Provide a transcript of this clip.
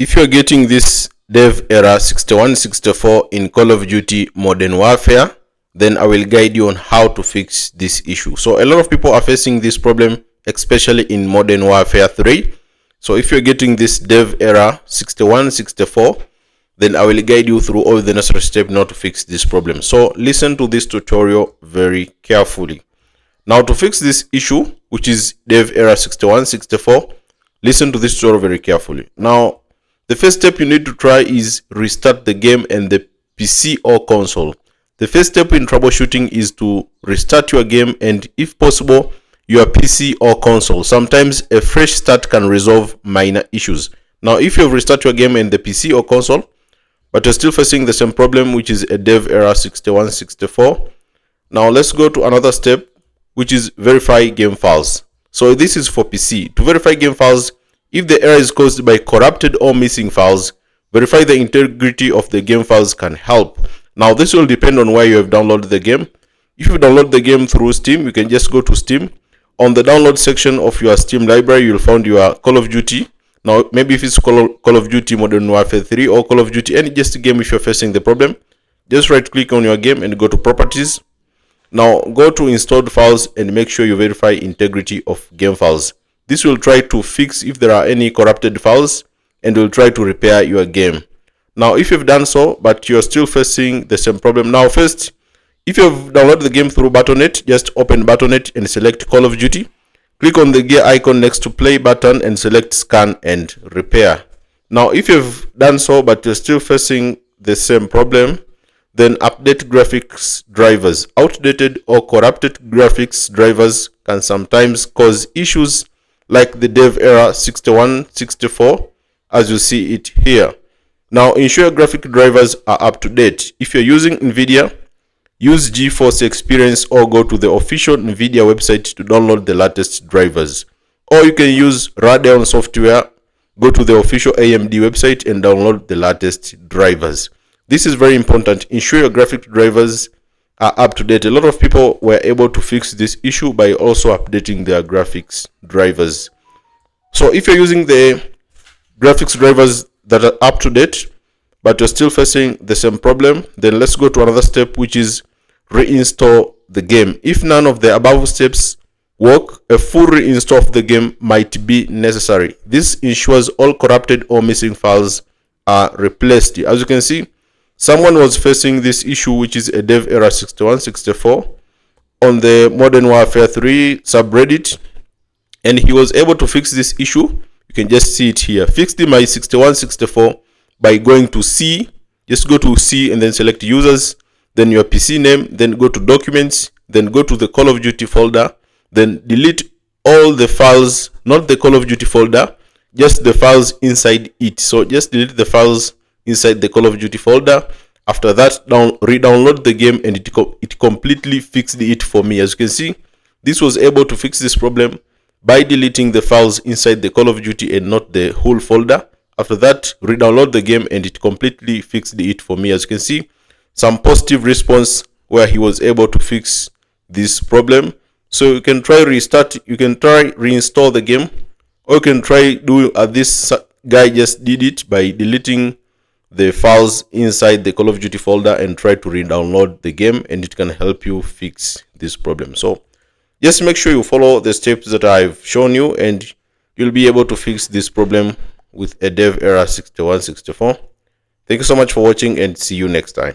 If you're getting this dev error 6164 in Call of Duty Modern Warfare, then I will guide you on how to fix this issue. So a lot of people are facing this problem, especially in Modern Warfare 3. So if you're getting this dev error 6164, then I will guide you through all the necessary steps now to fix this problem. So listen to this tutorial very carefully. Now to fix this issue, which is dev error 6164, listen to this tutorial very carefully. Now, the first step you need to try is restart the game and the PC or console. The first step in troubleshooting is to restart your game and, if possible, your PC or console. Sometimes a fresh start can resolve minor issues. Now, if you have restarted your game and the PC or console, but you're still facing the same problem, which is a dev error 6164, now let's go to another step, which is verify game files. So this is for PC. To verify game files, if the error is caused by corrupted or missing files, verify the integrity of the game files can help. Now this will depend on where you have downloaded the game. If you download the game through Steam, you can just go to Steam. On the download section of your Steam library, you'll find your Call of Duty. Now maybe if it's Call of Duty Modern Warfare 3 or Call of Duty, any just game, if you're facing the problem, just right click on your game and go to properties. Now go to installed files and make sure you verify integrity of game files. This will try to fix if there are any corrupted files and will try to repair your game. Now if you've done so but you're still facing the same problem, now first, if you've downloaded the game through Battle.net, just open Battle.net and select Call of Duty. Click on the gear icon next to play button and select scan and repair. Now if you've done so but you're still facing the same problem, then update graphics drivers. Outdated or corrupted graphics drivers can sometimes cause issues like the dev error 6164, as you see it here. Now ensure graphic drivers are up to date. If you're using NVIDIA, use GeForce Experience or go to the official NVIDIA website to download the latest drivers. Or you can use Radeon software, go to the official AMD website and download the latest drivers. This is very important. Ensure your graphic drivers are up to date. A lot of people were able to fix this issue by also updating their graphics drivers. So if you're using the graphics drivers that are up to date but you're still facing the same problem, then let's go to another step, which is reinstall the game. If none of the above steps work, a full reinstall of the game might be necessary. This ensures all corrupted or missing files are replaced. As you can see, someone was facing this issue, which is a dev error 6164 on the Modern Warfare 3 subreddit, and he was able to fix this issue. You can just see it here. Fixed my 6164 by going to C. Just go to C and then select users, then your PC name, then go to documents, then go to the Call of Duty folder, then delete all the files, not the Call of Duty folder, just the files inside it. So just delete the files inside the Call of Duty folder. After that, re-download the game and it completely fixed it for me. As you can see, this was able to fix this problem by deleting the files inside the Call of Duty and not the whole folder. After that, re-download the game and it completely fixed it for me. As you can see, some positive response where he was able to fix this problem. So you can try restart, you can try reinstall the game, or you can try do this guy just did it by deleting the files inside the Call of Duty folder and try to re-download the game, and it can help you fix this problem. So just make sure you follow the steps that I've shown you and you'll be able to fix this problem with a dev error 6164. Thank you so much for watching and see you next time.